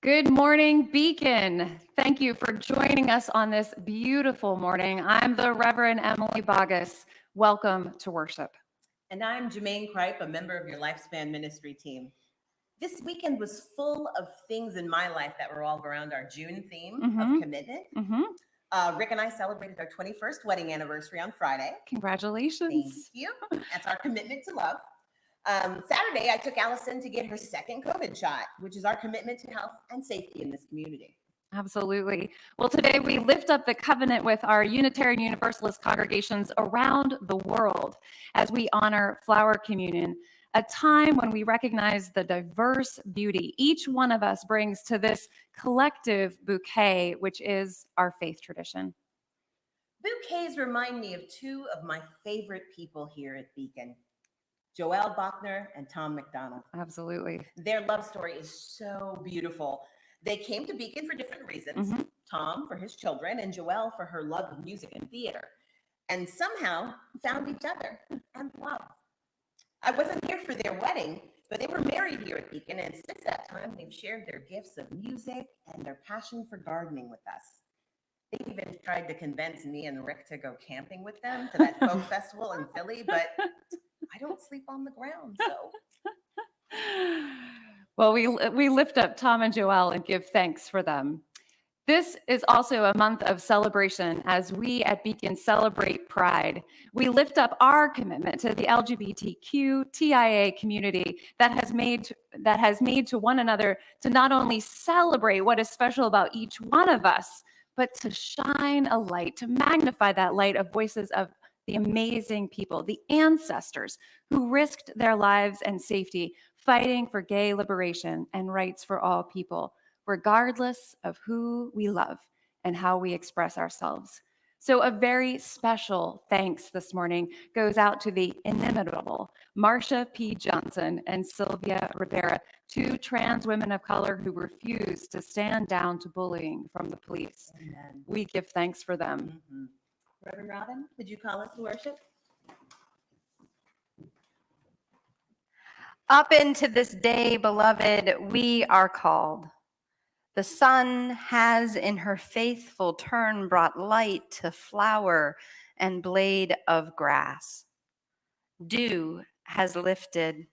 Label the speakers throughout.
Speaker 1: Good morning, Beacon. Thank you for joining us on this beautiful morning. I'm the Reverend Emily Bogus. Welcome to worship.
Speaker 2: And I'm Jermaine Kripe, a member of your Lifespan Ministry team. This weekend was full of things in my life that were all around our June theme of commitment. Rick and I celebrated our 21st wedding anniversary on Friday.
Speaker 1: Congratulations.
Speaker 2: Thank you. That's our commitment to love. Saturday, I took Allison to get her second COVID shot, which is our commitment to health and safety in this community.
Speaker 1: Absolutely. Well, today we lift up the covenant with our Unitarian Universalist congregations around the world as we honor Flower Communion, a time when we recognize the diverse beauty each one of us brings to this collective bouquet, which is our faith tradition.
Speaker 2: Bouquets remind me of two of my favorite people here at Beacon, Joëlle Bochner and Tom McDonald.
Speaker 1: Absolutely.
Speaker 2: Their love story is so beautiful. They came to Beacon for different reasons. Tom for his children and Joëlle for her love of music and theater, and somehow found each other and love. I wasn't here for their wedding, but they were married here at Beacon, and since that time, they've shared their gifts of music and their passion for gardening with us. They even tried to convince me and Rick to go camping with them to that folk festival in Philly, but I don't sleep on the ground, so.
Speaker 1: Well, we lift up Tom and Joëlle and give thanks for them. This is also a month of celebration as we at Beacon celebrate Pride. We lift up our commitment to the LGBTQ TIA community that has made to one another to not only celebrate what is special about each one of us, but to shine a light, to magnify that light of voices of the amazing people, the ancestors who risked their lives and safety fighting for gay liberation and rights for all people, regardless of who we love and how we express ourselves. So a very special thanks this morning goes out to the inimitable Marsha P. Johnson and Sylvia Rivera, two trans women of color who refused to stand down to bullying from the police.
Speaker 2: Amen.
Speaker 1: We give thanks for them.
Speaker 2: Reverend Robin, would you call us to worship?
Speaker 3: Up into this day, beloved, we are called. The sun has in her faithful turn brought light to flower and blade of grass. Dew has lifted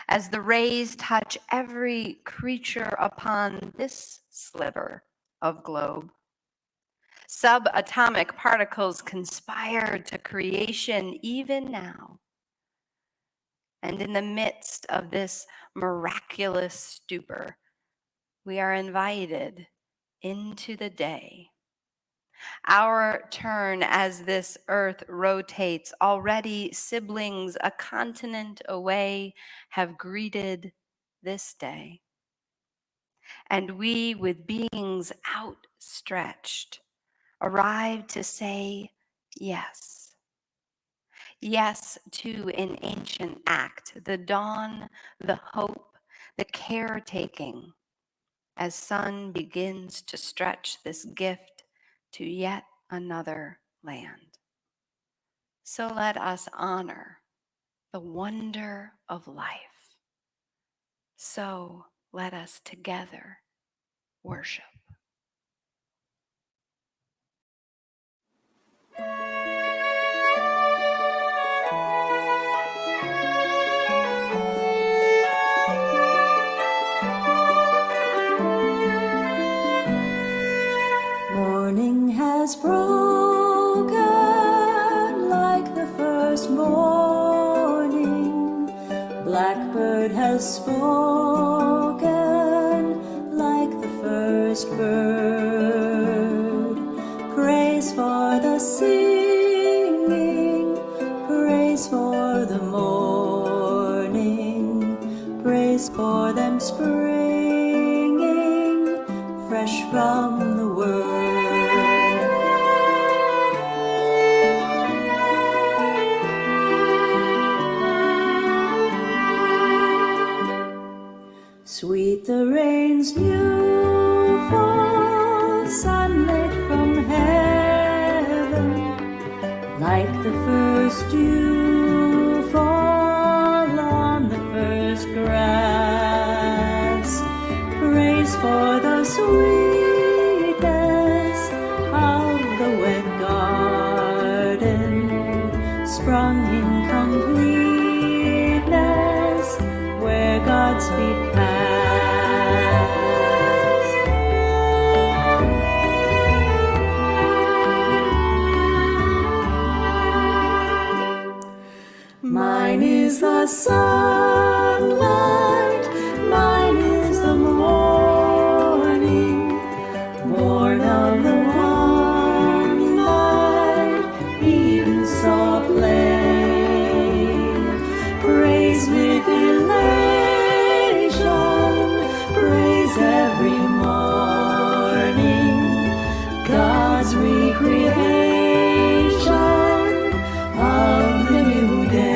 Speaker 3: as the rays touch every creature upon this sliver of globe. Subatomic particles conspire to creation even now. And in the midst of this miraculous stupor, we are invited into the day. Our turn as this earth rotates, already siblings a continent away have greeted this day. And we, with beings outstretched, arrive to say yes. Yes to an ancient act, the dawn, the hope, the caretaking, as sun begins to stretch this gift to yet another land. So let us honor the wonder of life. So let us together worship.
Speaker 4: Morning has broken like the first morning. Blackbird has spoken like the first bird. Praise for the singing, praise for the morning, praise for them springing fresh from the word. Sweet the rain's new fall, sunlit from heaven, like the first dew fall on the first grass. Praise for the sweetness of the wet garden, sprung in completeness where God's feet pass. Mine is the sunlight, mine is the morning, born of the one light, Eden saw plain. Praise with elation, praise every morning, God's recreation of the new day.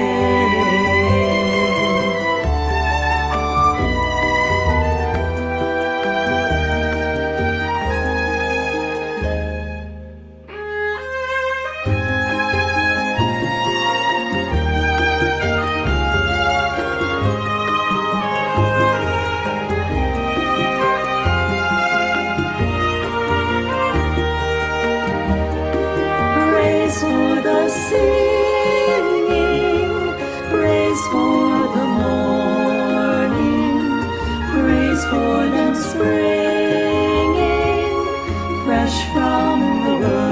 Speaker 4: Praise for the singing, praise for the morning, praise for them springing fresh from the word.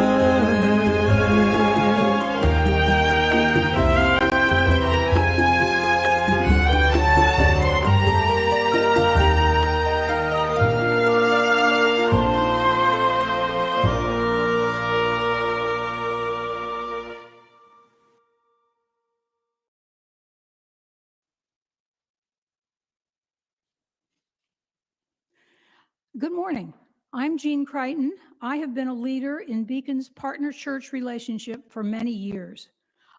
Speaker 5: Good morning. I'm Jean Crichton. I have been a leader in Beacon's partner church relationship for many years.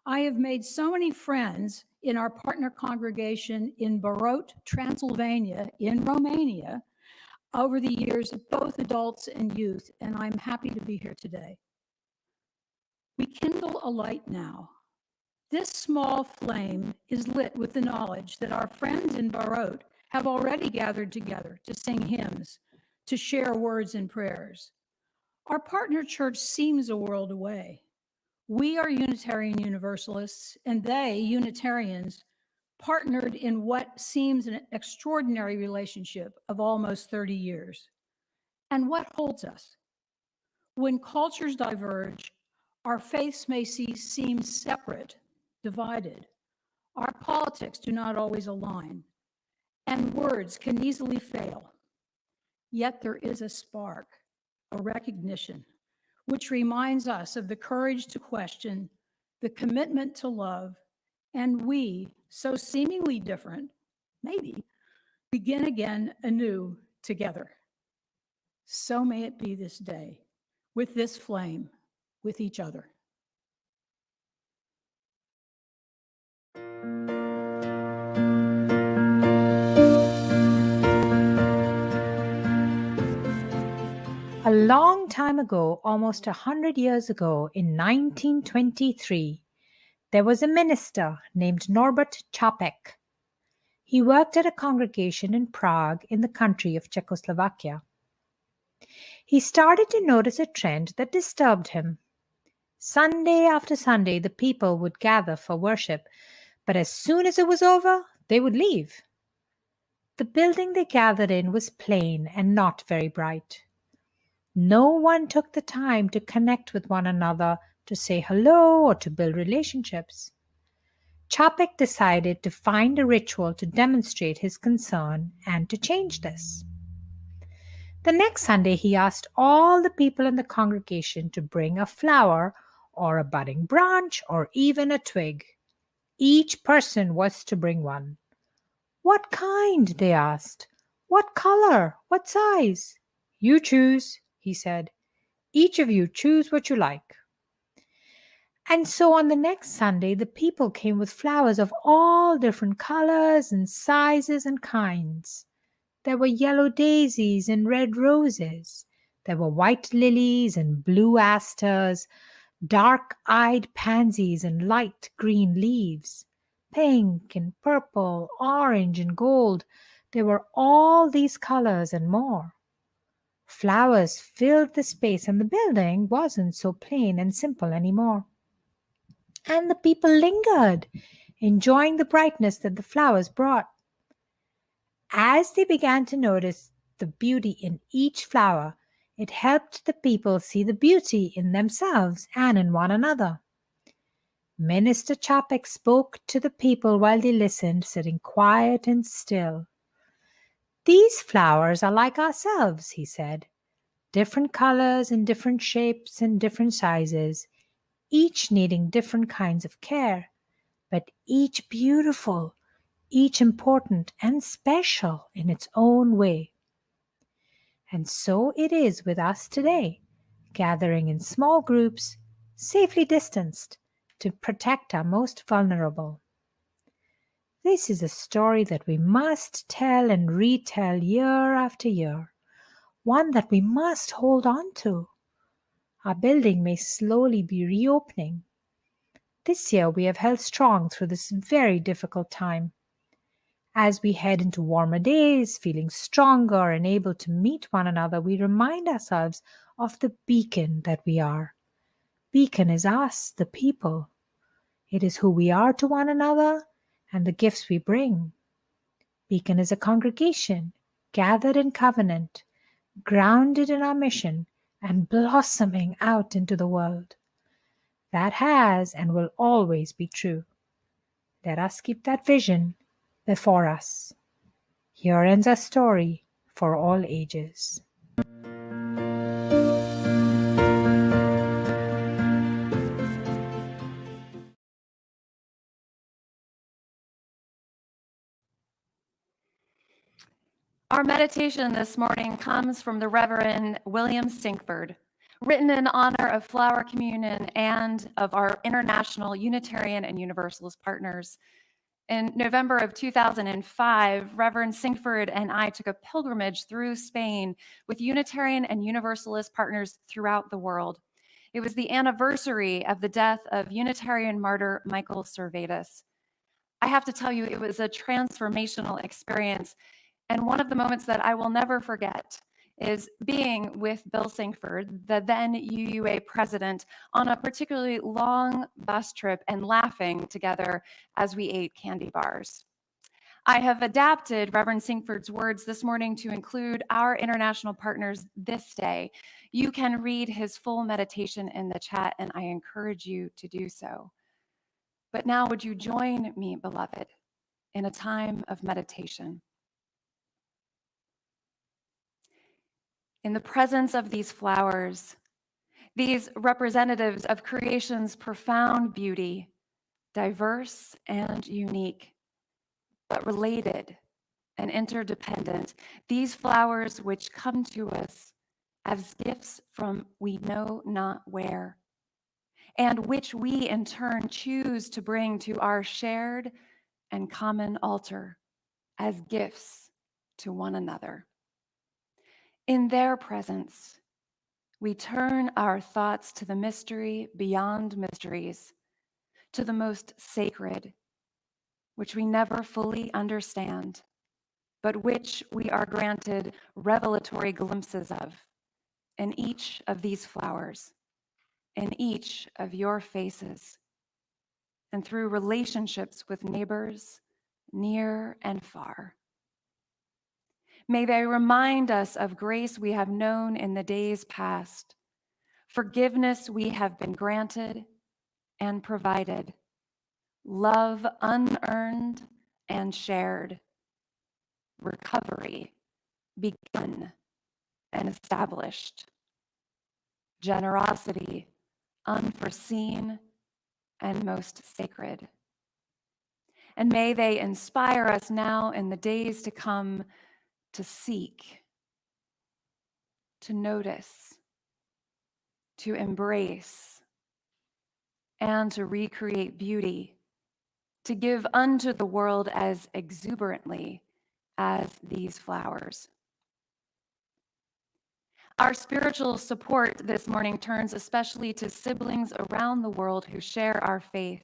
Speaker 5: I have made so many friends in our partner congregation in Barot, Transylvania, in Romania, over the years, both adults and youth, and I'm happy to be here today. We kindle a light now. This small flame is lit with the knowledge that our friends in Barot have already gathered together to sing hymns, to share words and prayers. Our partner church seems a world away. We are Unitarian Universalists, and they, Unitarians, partnered in what seems an extraordinary relationship of almost 30 years. And what holds us? When cultures diverge, our faiths may seem separate, divided. Our politics do not always align, and words can easily fail. Yet there is a spark, a recognition, which reminds us of the courage to question, the commitment to love, and we, so seemingly different, maybe, begin again anew together. So may it be this day, with this flame, with each other.
Speaker 6: A long time ago, almost 100 years ago, in 1923, there was a minister named Norbert Čapek. He worked at a congregation in Prague in the country of Czechoslovakia. He started to notice a trend that disturbed him. Sunday after Sunday, the people would gather for worship, but as soon as it was over, they would leave. The building they gathered in was plain and not very bright. No one took the time to connect with one another, to say hello, or to build relationships. Čapek decided to find a ritual to demonstrate his concern and to change this. The next Sunday, he asked all the people in the congregation to bring a flower or a budding branch or even a twig. Each person was to bring one. What kind? They asked. What color? What size? You choose, he said. Each of you choose what you like. And so on the next Sunday, the people came with flowers of all different colors and sizes and kinds. There were yellow daisies and red roses. There were white lilies and blue asters, dark-eyed pansies and light green leaves, pink and purple, orange and gold. There were all these colors and more. Flowers filled the space, and the building wasn't so plain and simple anymore. And the people lingered, enjoying the brightness that the flowers brought. As they began to notice the beauty in each flower, it helped the people see the beauty in themselves and in one another. Minister Chapek spoke to the people while they listened, sitting quiet and still. "These flowers are like ourselves," he said. "Different colors and different shapes and different sizes, each needing different kinds of care, but each beautiful, each important and special in its own way." And so it is with us today, gathering in small groups, safely distanced, to protect our most vulnerable. This is a story that we must tell and retell year after year, one that we must hold on to. Our building may slowly be reopening. This year we have held strong through this very difficult time. As we head into warmer days, feeling stronger and able to meet one another, we remind ourselves of the beacon that we are. Beacon is us, the people. It is who we are to one another and the gifts we bring. Beacon is a congregation gathered in covenant, grounded in our mission, and blossoming out into the world. That has and will always be true. Let us keep that vision before us. Here ends our story for all ages.
Speaker 1: Our meditation this morning comes from the Reverend William Sinkford, written in honor of Flower Communion and of our international Unitarian and Universalist partners. In November of 2005, Reverend Sinkford and I took a pilgrimage through Spain with Unitarian and Universalist partners throughout the world. It was the anniversary of the death of Unitarian martyr Michael Servetus. I have to tell you, it was a transformational experience. And one of the moments that I will never forget is being with Bill Sinkford, the then UUA president, on a particularly long bus trip and laughing together as we ate candy bars. I have adapted Reverend Sinkford's words this morning to include our international partners this day. You can read his full meditation in the chat, and I encourage you to do so. But now, would you join me, beloved, in a time of meditation? In the presence of these flowers, these representatives of creation's profound beauty, diverse and unique, but related and interdependent, these flowers which come to us as gifts from we know not where, and which we in turn choose to bring to our shared and common altar as gifts to one another. In their presence, we turn our thoughts to the mystery beyond mysteries, to the most sacred, which we never fully understand, but which we are granted revelatory glimpses of in each of these flowers, in each of your faces, and through relationships with neighbors near and far. May they remind us of grace we have known in the days past, forgiveness we have been granted and provided, love unearned and shared, recovery begun and established, generosity unforeseen and most sacred. And may they inspire us now in the days to come to seek, to notice, to embrace, and to recreate beauty, to give unto the world as exuberantly as these flowers. Our spiritual support this morning turns especially to siblings around the world who share our faith.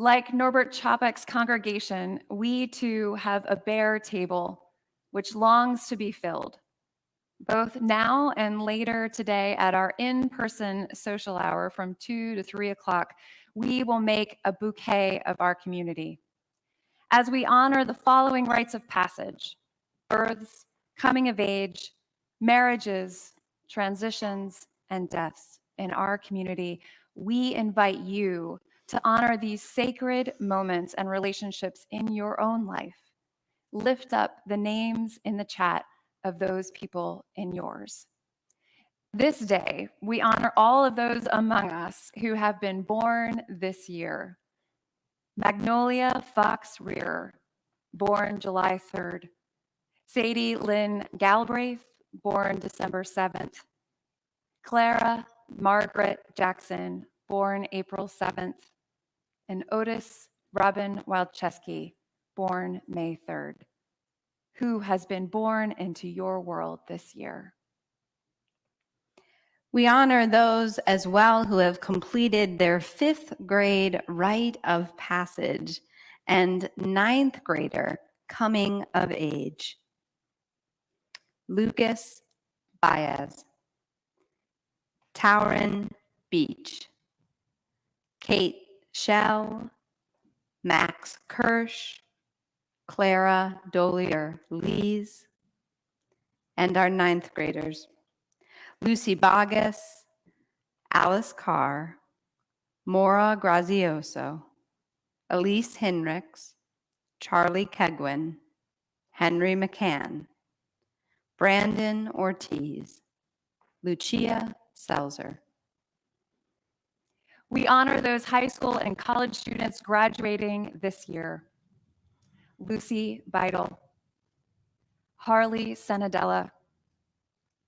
Speaker 1: Like Norbert Čapek's congregation, we too have a bare table which longs to be filled. Both now and later today at our in-person social hour from 2 to 3 o'clock, we will make a bouquet of our community as we honor the following rites of passage: births, coming of age, marriages, transitions, and deaths in our community. We invite you to honor these sacred moments and relationships in your own life. Lift up the names in the chat of those people in yours. This day, we honor all of those among us who have been born this year. Magnolia Fox Rear, born July 3rd. Sadie Lynn Galbraith, born December 7th. Clara Margaret Jackson, born April 7th. And Otis Robin Wildchesky, born May 3rd. Who has been born into your world this year?
Speaker 3: We honor those as well who have completed their 5th grade rite of passage and 9th grader coming of age. Lucas Baez, Taurin Beach, Kate Shell, Max Kirsch, Clara Dolier Lees, and our 9th graders, Lucy Bogus, Alice Carr, Maura Grazioso, Elise Hinrichs, Charlie Kegwin, Henry McCann, Brandon Ortiz, Lucia Selzer.
Speaker 1: We honor those high school and college students graduating this year. Lucy Beidel, Harley Senadella,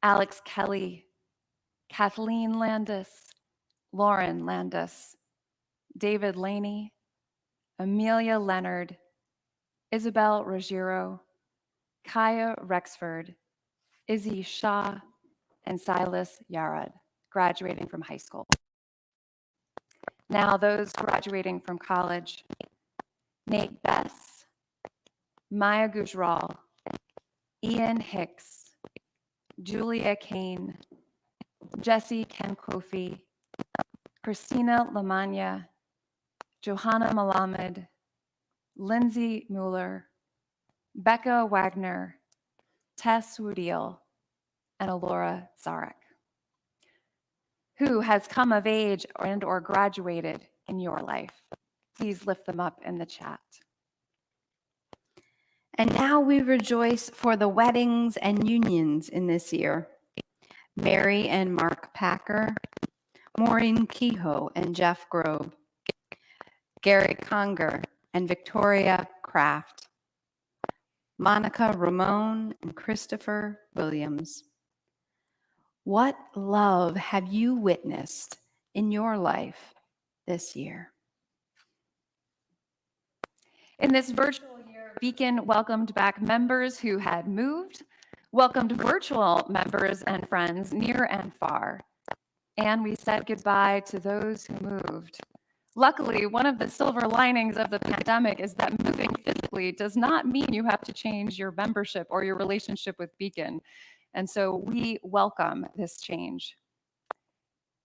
Speaker 1: Alex Kelly, Kathleen Landis, Lauren Landis, David Laney, Amelia Leonard, Isabel Ruggiero, Kaya Rexford, Izzy Shaw, and Silas Yarad, graduating from high school. Now those graduating from college: Nate Bess, Maya Gujral, Ian Hicks, Julia Kane, Jesse Kenkofi, Christina Lamagna, Johanna Malamed, Lindsay Mueller, Becca Wagner, Tess Woodiel, and Alora Zarek. Who has come of age or graduated in your life? Please lift them up in the chat.
Speaker 3: And now we rejoice for the weddings and unions in this year. Mary and Mark Packer, Maureen Kehoe and Jeff Grobe, Gary Conger and Victoria Kraft, Monica Ramone and Christopher Williams. What love have you witnessed in your life this year?
Speaker 1: In this virtual year, Beacon welcomed back members who had moved, welcomed virtual members and friends near and far, and we said goodbye to those who moved. Luckily, one of the silver linings of the pandemic is that moving physically does not mean you have to change your membership or your relationship with Beacon. And so we welcome this change.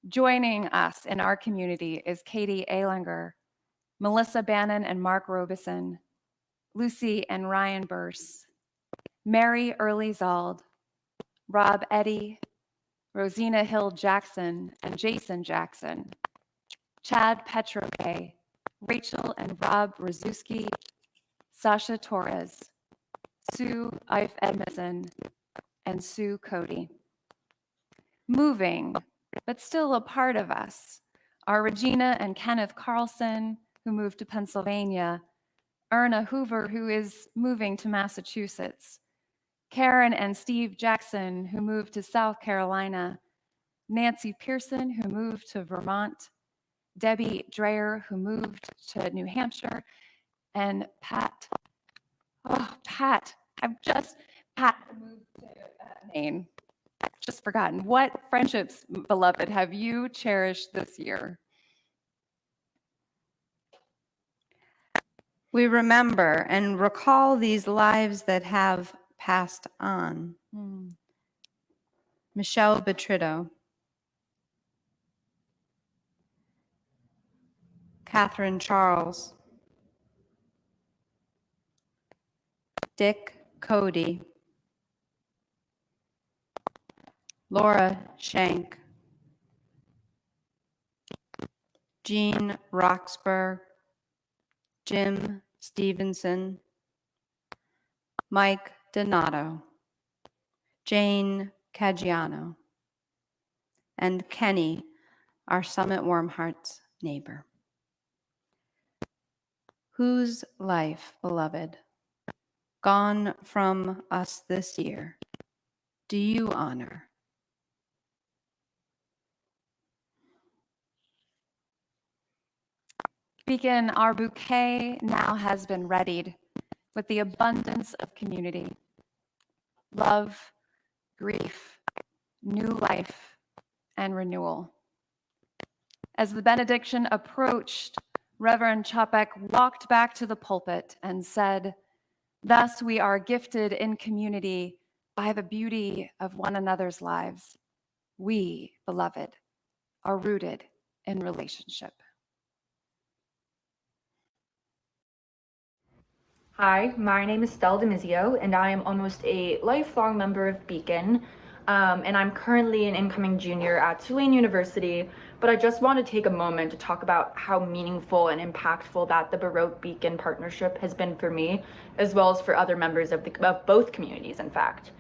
Speaker 1: Joining us in our community is Katie Ehlinger, Melissa Bannon and Mark Robeson, Lucy and Ryan Burse, Mary Early Zald, Rob Eddy, Rosina Hill Jackson and Jason Jackson, Chad Petroke, Rachel and Rob Rozuski, Sasha Torres, Sue Ife Edmondson, and Sue Cody. Moving, but still a part of us, are Regina and Kenneth Carlson, who moved to Pennsylvania, Erna Hoover, who is moving to Massachusetts, Karen and Steve Jackson, who moved to South Carolina, Nancy Pearson, who moved to Vermont, Debbie Dreyer, who moved to New Hampshire, and Pat. Oh, Pat, Pat moved to Maine. Just forgotten. What friendships, beloved, have you cherished this year?
Speaker 3: We remember and recall these lives that have passed on. Michelle Betrido, Catherine Charles, Dick Cody, Laura Shank, Jean Roxburgh, Jim Stevenson, Mike Donato, Jane Caggiano, and Kenny, our Summit Warm Hearts neighbor. Whose life, beloved, gone from us this year, do you honor?
Speaker 1: Beacon, our bouquet now has been readied with the abundance of community, love, grief, new life, and renewal. As the benediction approached, Reverend Chapek walked back to the pulpit and said, "Thus we are gifted in community by the beauty of one another's lives. We, beloved, are rooted in relationship."
Speaker 7: Hi, my name is Stella Demizio, and I am almost a lifelong member of Beacon, and I'm currently an incoming junior at Tulane University, but I just want to take a moment to talk about how meaningful and impactful that the Baroque Beacon partnership has been for me, as well as for other members of both communities, in fact.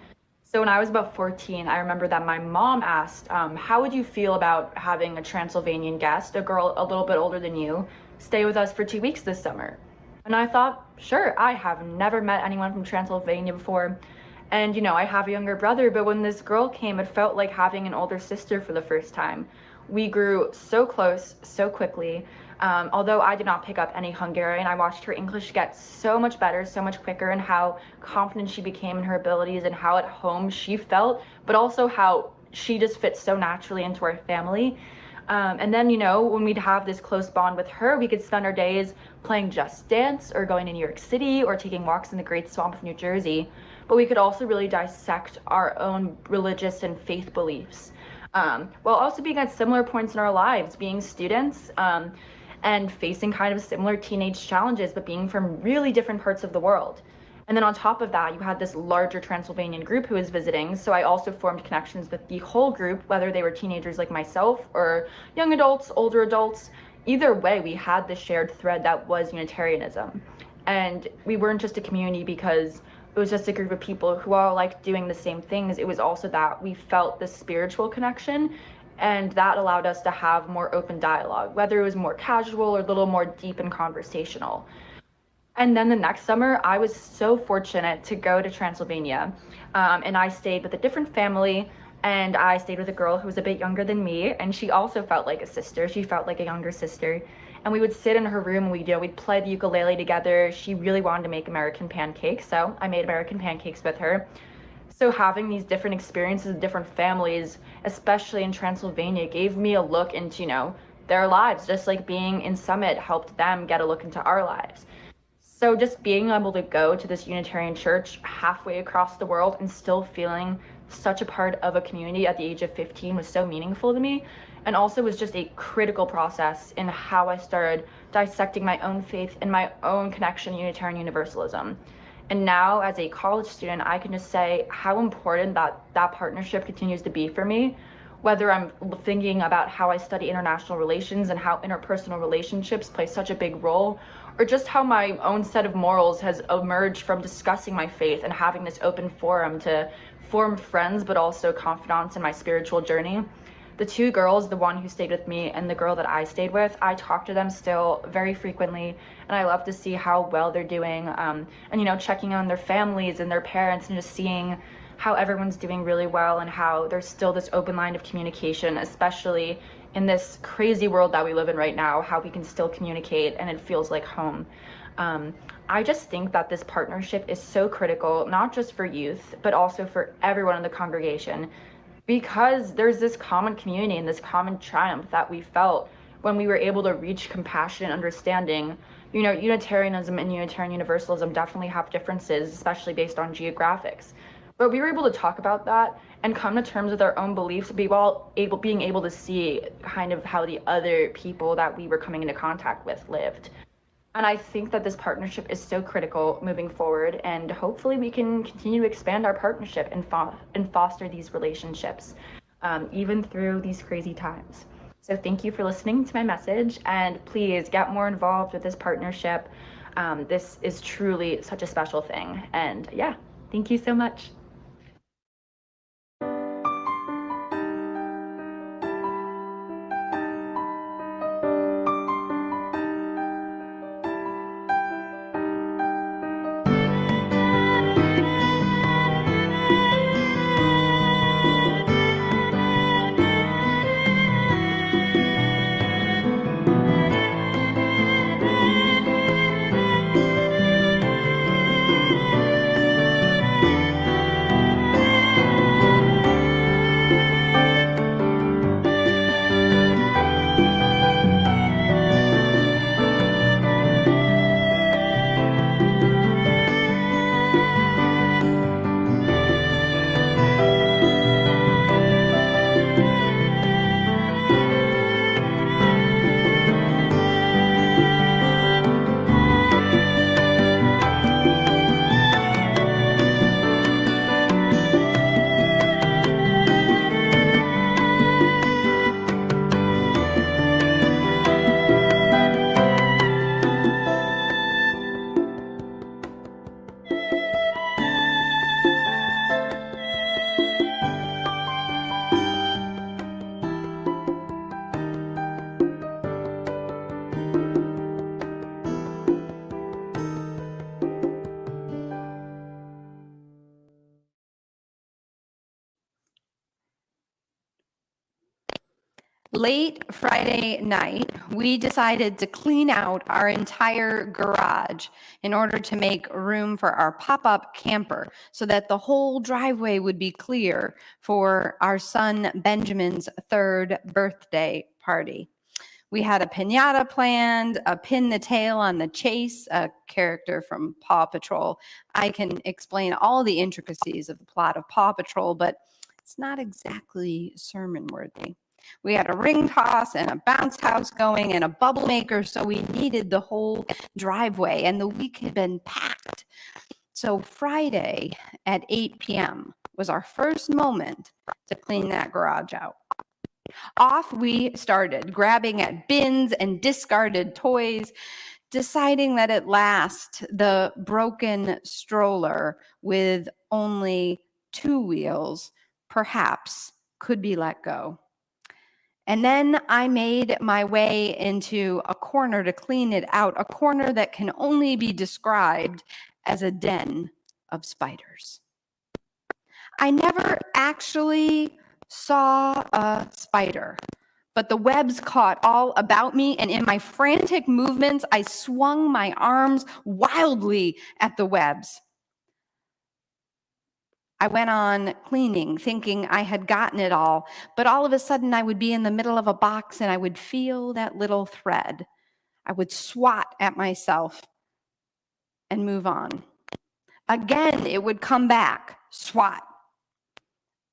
Speaker 7: So when I was about 14, I remember that my mom asked, how would you feel about having a Transylvanian guest, a girl a little bit older than you, stay with us for 2 weeks this summer? And I thought, sure, I have never met anyone from Transylvania before. And, you know, I have a younger brother, but when this girl came, it felt like having an older sister for the first time. We grew so close, so quickly. Although I did not pick up any Hungarian, I watched her English get so much better, so much quicker, and how confident she became in her abilities and how at home she felt, but also how she just fit so naturally into our family. And then, you know, when we'd have this close bond with her, we could spend our days playing Just Dance or going to New York City or taking walks in the Great Swamp of New Jersey. But we could also really dissect our own religious and faith beliefs, while also being at similar points in our lives, being students and facing kind of similar teenage challenges, but being from really different parts of the world. And then on top of that, you had this larger Transylvanian group who was visiting. So I also formed connections with the whole group, whether they were teenagers like myself or young adults, older adults. Either way, we had the shared thread that was Unitarianism. And we weren't just a community because it was just a group of people who all liked doing the same things. It was also that we felt the spiritual connection, and that allowed us to have more open dialogue, whether it was more casual or a little more deep and conversational. And then the next summer, I was so fortunate to go to Transylvania, and I stayed with a different family, and I stayed with a girl who was a bit younger than me, and she also felt like a sister. She felt like a younger sister, and we would sit in her room, and we'd play the ukulele together. She really wanted to make American pancakes, so I made American pancakes with her. So having these different experiences with different families, especially in Transylvania, gave me a look into, you know, their lives, just like being in Summit helped them get a look into our lives. So just being able to go to this Unitarian church halfway across the world and still feeling such a part of a community at the age of 15 was so meaningful to me, and also was just a critical process in how I started dissecting my own faith and my own connection to Unitarian Universalism. And now as a college student, I can just say how important that partnership continues to be for me, whether I'm thinking about how I study international relations and how interpersonal relationships play such a big role, or just how my own set of morals has emerged from discussing my faith and having this open forum to form friends, but also confidants in my spiritual journey. The two girls, the one who stayed with me and the girl that I stayed with, I talk to them still very frequently, and I love to see how well they're doing, and, you know, checking on their families and their parents and just seeing how everyone's doing really well and how there's still this open line of communication, especially in this crazy world that we live in right now, how we can still communicate and it feels like home. I just think that this partnership is so critical, not just for youth, but also for everyone in the congregation, because there's this common community and this common triumph that we felt when we were able to reach compassion and understanding. You know, Unitarianism and Unitarian Universalism definitely have differences, especially based on geographics. But we were able to talk about that and come to terms with our own beliefs, being able to see kind of how the other people that we were coming into contact with lived. And I think that this partnership is so critical moving forward, and hopefully we can continue to expand our partnership and foster these relationships, even through these crazy times. So thank you for listening to my message, and please get more involved with this partnership. This is truly such a special thing. And yeah, thank you so much.
Speaker 3: Late Friday night, we decided to clean out our entire garage in order to make room for our pop-up camper so that the whole driveway would be clear for our son Benjamin's 3rd birthday party. We had a piñata planned, a pin the tail on the Chase, a character from Paw Patrol. I can explain all the intricacies of the plot of Paw Patrol, but it's not exactly sermon-worthy. We had a ring toss and a bounce house going and a bubble maker, so we needed the whole driveway, and the week had been packed. So Friday at 8 p.m. was our first moment to clean that garage out. Off we started, grabbing at bins and discarded toys, deciding that at last the broken stroller with only 2 wheels perhaps could be let go. And then I made my way into a corner to clean it out, a corner that can only be described as a den of spiders. I never actually saw a spider, but the webs caught all about me, and in my frantic movements, I swung my arms wildly at the webs. I went on cleaning, thinking I had gotten it all, but all of a sudden I would be in the middle of a box and I would feel that little thread. I would swat at myself and move on. Again, it would come back, swat.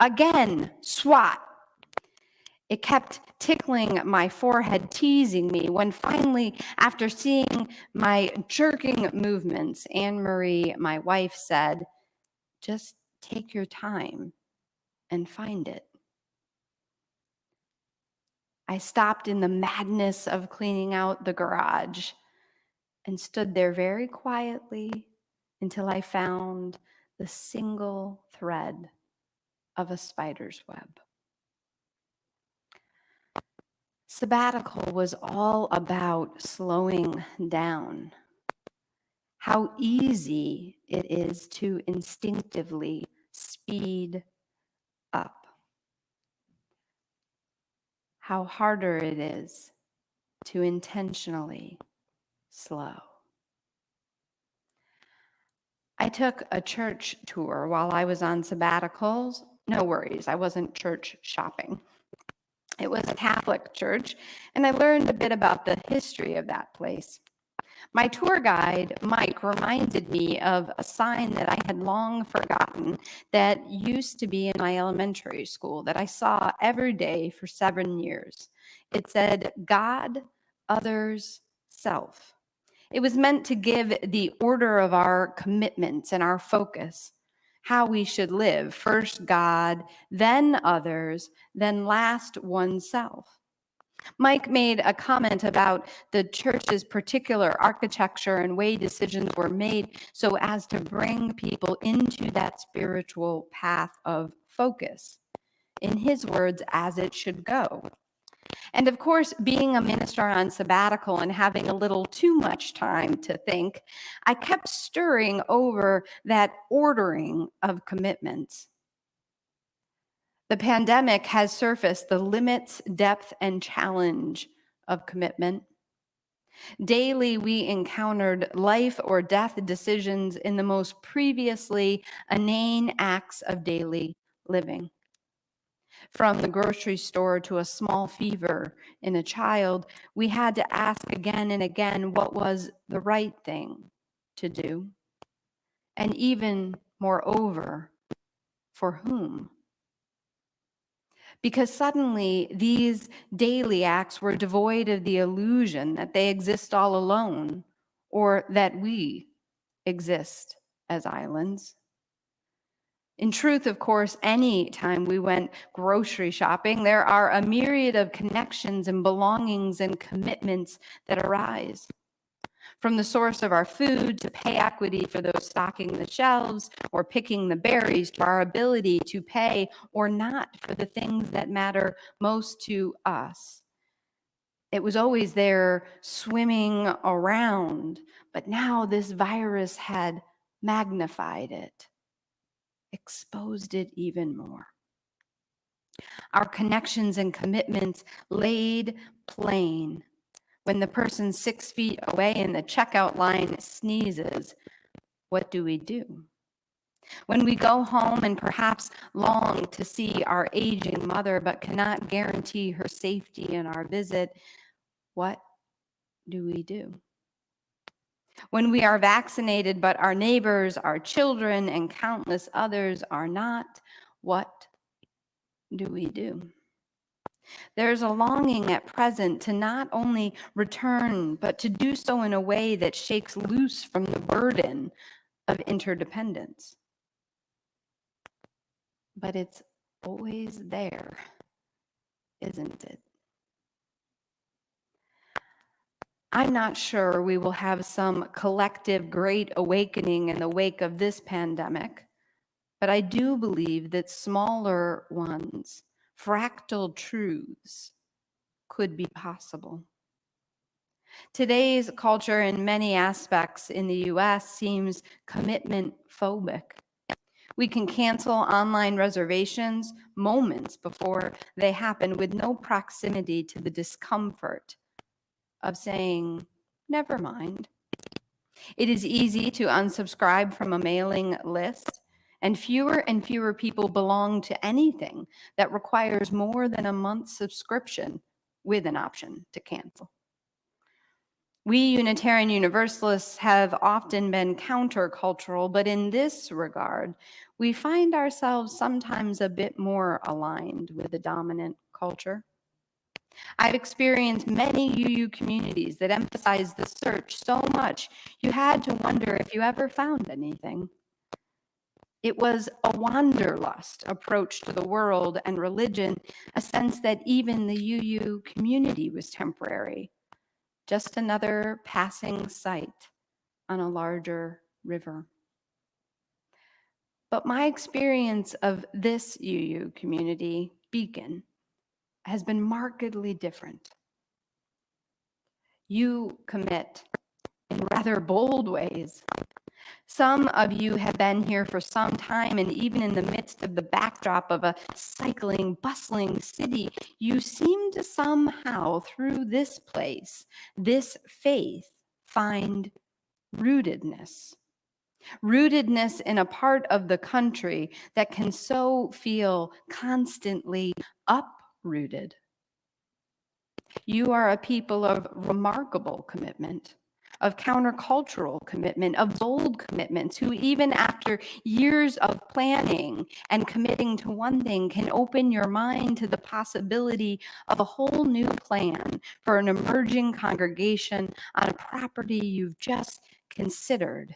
Speaker 3: Again, swat. It kept tickling my forehead, teasing me, when finally, after seeing my jerking movements, Anne-Marie, my wife, said, "Just take your time and find it." I stopped in the madness of cleaning out the garage and stood there very quietly until I found the single thread of a spider's web. Sabbatical was all about slowing down. How easy it is to instinctively speed up. How harder it is to intentionally slow. I took a church tour while I was on sabbaticals. No worries, I wasn't church shopping. It was a Catholic church, and I learned a bit about the history of that place. My tour guide, Mike, reminded me of a sign that I had long forgotten that used to be in my elementary school that I saw every day for 7 years. It said, God, others, self. It was meant to give the order of our commitments and our focus, how we should live. First God, then others, then last oneself. Mike made a comment about the church's particular architecture and way decisions were made so as to bring people into that spiritual path of focus. In his words, as it should go. And of course, being a minister on sabbatical and having a little too much time to think, I kept stirring over that ordering of commitments. The pandemic has surfaced the limits, depth, and challenge of commitment. Daily, we encountered life or death decisions in the most previously inane acts of daily living. From the grocery store to a small fever in a child, we had to ask again and again what was the right thing to do. And even moreover, for whom? Because suddenly these daily acts were devoid of the illusion that they exist all alone or that we exist as islands. In truth, of course, any time we went grocery shopping, there are a myriad of connections and belongings and commitments that arise. From the source of our food to pay equity for those stocking the shelves or picking the berries to our ability to pay or not for the things that matter most to us. It was always there swimming around, but now this virus had magnified it, exposed it even more. Our connections and commitments laid plain. When the person 6 feet away in the checkout line sneezes, what do we do? When we go home and perhaps long to see our aging mother but cannot guarantee her safety in our visit, what do we do? When we are vaccinated but our neighbors, our children, and countless others are not, what do we do? There's a longing at present to not only return, but to do so in a way that shakes loose from the burden of interdependence. But it's always there, isn't it? I'm not sure we will have some collective great awakening in the wake of this pandemic, but I do believe that smaller ones, fractal truths, could be possible. Today's culture in many aspects in the US seems commitment-phobic. We can cancel online reservations moments before they happen with no proximity to the discomfort of saying, never mind. It is easy to unsubscribe from a mailing list, and fewer people belong to anything that requires more than a month's subscription with an option to cancel. We Unitarian Universalists have often been countercultural, but in this regard, we find ourselves sometimes a bit more aligned with the dominant culture. I've experienced many UU communities that emphasize the search so much you had to wonder if you ever found anything. It was a wanderlust approach to the world and religion, a sense that even the UU community was temporary, just another passing sight on a larger river. But my experience of this UU community, Beacon, has been markedly different. You commit in rather bold ways. Some of you have been here for some time, and even in the midst of the backdrop of a cycling, bustling city, you seem to somehow, through this place, this faith, find rootedness. Rootedness in a part of the country that can so feel constantly uprooted. You are a people of remarkable commitment, of countercultural commitment, of bold commitments, who even after years of planning and committing to one thing can open your mind to the possibility of a whole new plan for an emerging congregation on a property you've just considered.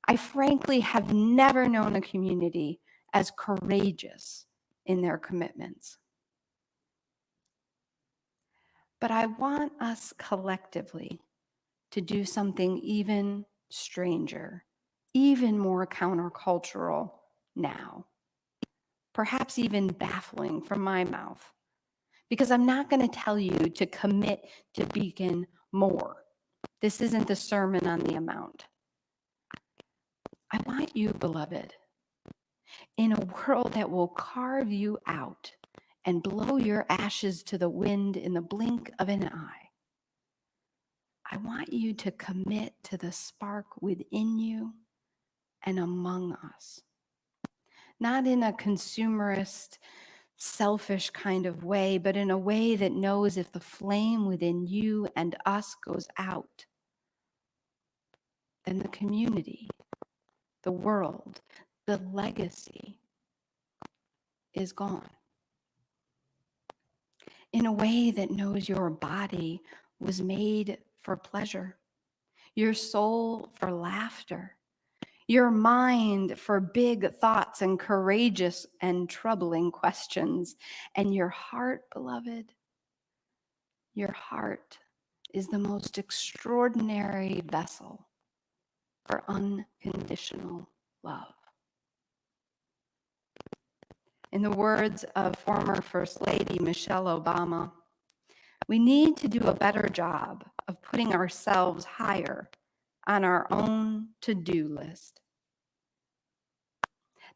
Speaker 3: I frankly have never known a community as courageous in their commitments. But I want us collectively to do something even stranger, even more countercultural now, perhaps even baffling from my mouth, because I'm not going to tell you to commit to Beacon more. This isn't the sermon on the amount. I want you, beloved, in a world that will carve you out and blow your ashes to the wind in the blink of an eye, I want you to commit to the spark within you and among us. Not in a consumerist, selfish kind of way, but in a way that knows if the flame within you and us goes out, then the community, the world, the legacy is gone. In a way that knows your body was made for pleasure, your soul for laughter, your mind for big thoughts and courageous and troubling questions, and your heart, beloved, your heart is the most extraordinary vessel for unconditional love. In the words of former First Lady Michelle Obama, we need to do a better job of putting ourselves higher on our own to-do list.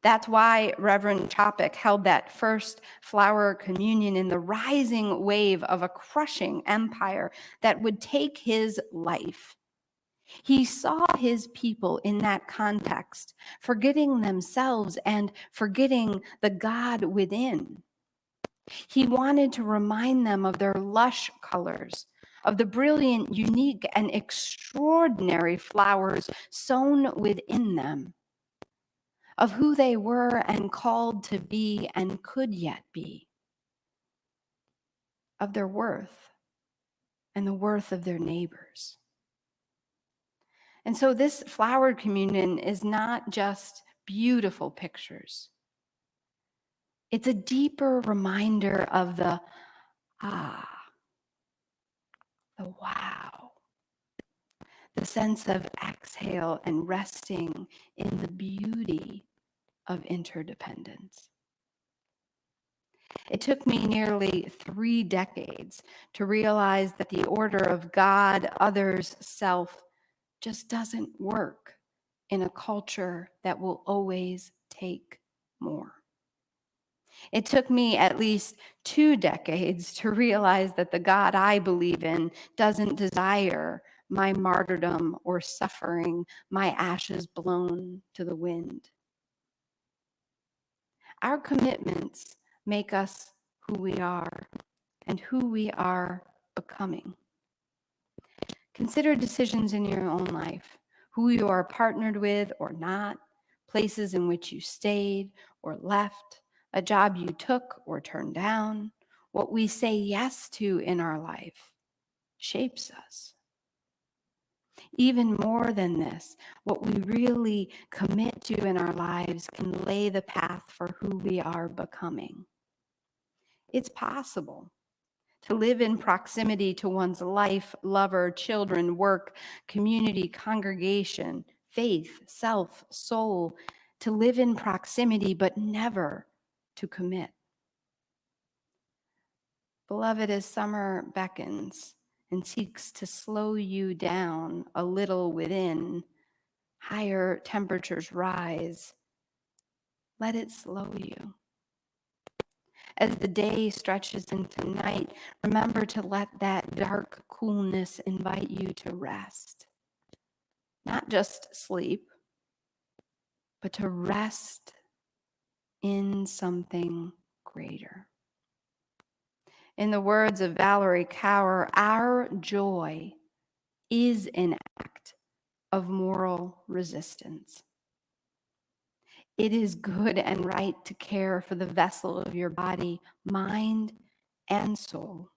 Speaker 3: That's why Reverend Chopik held that first flower communion in the rising wave of a crushing empire that would take his life. He saw his people in that context, forgetting themselves and forgetting the God within. He wanted to remind them of their lush colors, of the brilliant, unique, and extraordinary flowers sown within them, of who they were and called to be and could yet be, of their worth and the worth of their neighbors. And so this flower communion is not just beautiful pictures. It's a deeper reminder of the the wow, the sense of exhale and resting in the beauty of interdependence. It took me nearly 3 decades to realize that the order of God, others, self just doesn't work in a culture that will always take more. It took me at least 2 decades to realize that the God I believe in doesn't desire my martyrdom or suffering, my ashes blown to the wind. Our commitments make us who we are and who we are becoming. Consider decisions in your own life, who you are partnered with or not, places in which you stayed or left, a job you took or turned down. What we say yes to in our life shapes us. Even more than this, what we really commit to in our lives can lay the path for who we are becoming. It's possible to live in proximity to one's life, lover, children, work, community, congregation, faith, self, soul, to live in proximity, but never to commit. Beloved, as summer beckons and seeks to slow you down a little within, higher temperatures rise. Let it slow you. As the day stretches into night, remember to let that dark coolness invite you to rest. Not just sleep, but to rest in something greater. In the words of Valerie Kaur, our joy is an act of moral resistance. It is good and right to care for the vessel of your body, mind, and soul.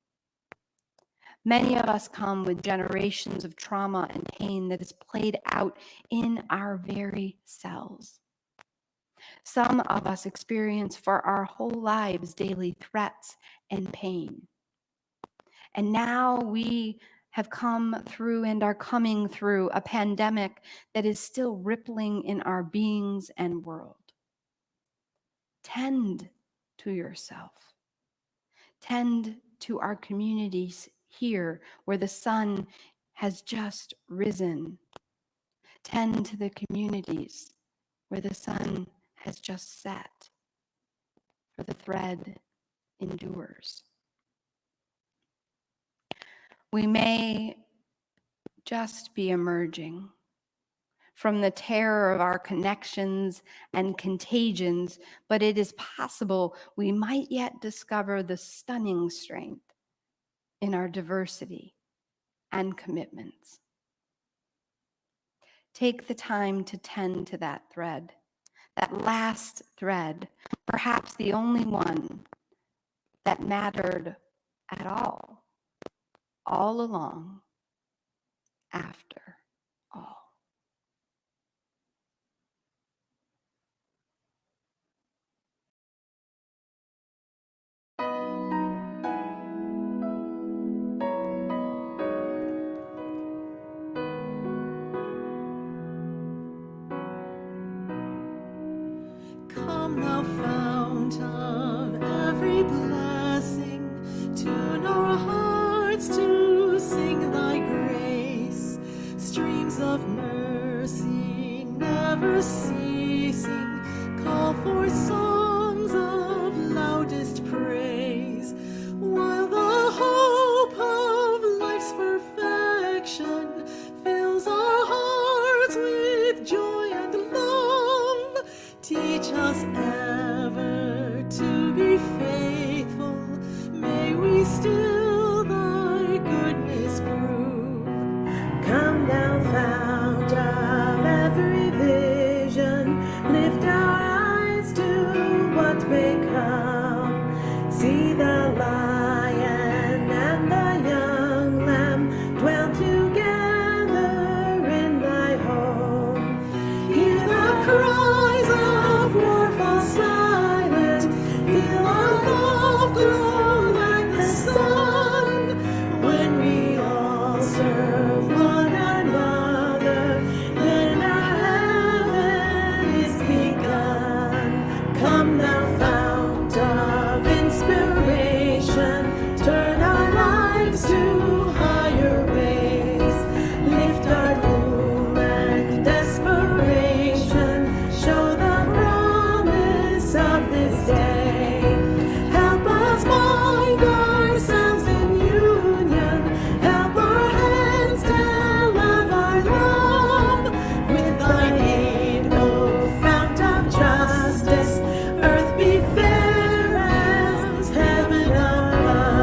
Speaker 3: Many of us come with generations of trauma and pain that is played out in our very cells. Some of us experience for our whole lives daily threats and pain. And now we have come through and are coming through a pandemic that is still rippling in our beings and world. Tend to yourself. Tend to our communities here where the sun has just risen. Tend to the communities where the sun has just set, for the thread endures. We may just be emerging from the terror of our connections and contagions, but it is possible we might yet discover the stunning strength in our diversity and commitments. Take the time to tend to that thread, that last thread, perhaps the only one that mattered at all along, after all.
Speaker 4: Come, thou fount of every blessing, tune our hearts to sing thy grace. Streams of mercy never ceasing, call for songs of loudest praise. While the hope of life's perfection fills our hearts with joy and love, teach us ever to be faithful. May we still thy goodness prove. Come, thou fount of every vision, lift our eyes to what may come. See the lion and the young lamb dwell together in thy home. Hear the cries of war fall silent, feel our love glow like the sun. When we all serve one another, then our heaven is begun. Come, thou fount of inspiration, turn our lives to higher ways. Lift our gloom and desperation, show the promise of this day. Help us bind ourselves in union, help our hands tell of our love. With thine aid, O fount of justice, earth be fair as heaven above.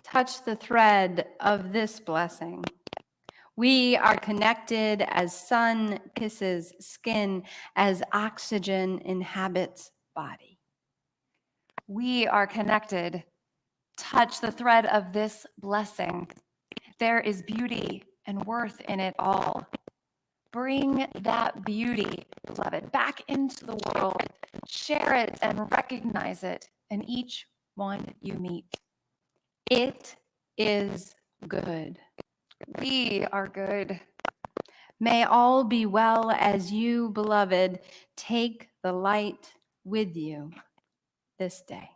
Speaker 3: Touch the thread of this blessing. We are connected as sun kisses skin, as oxygen inhabits body.
Speaker 1: We are connected. Touch the thread of this blessing. There is beauty and worth in it all. Bring that beauty, beloved, back into the world. Share it and recognize it in each one you meet.
Speaker 3: It is good.
Speaker 1: We are good.
Speaker 3: May all be well as you, beloved, take the light with you this day.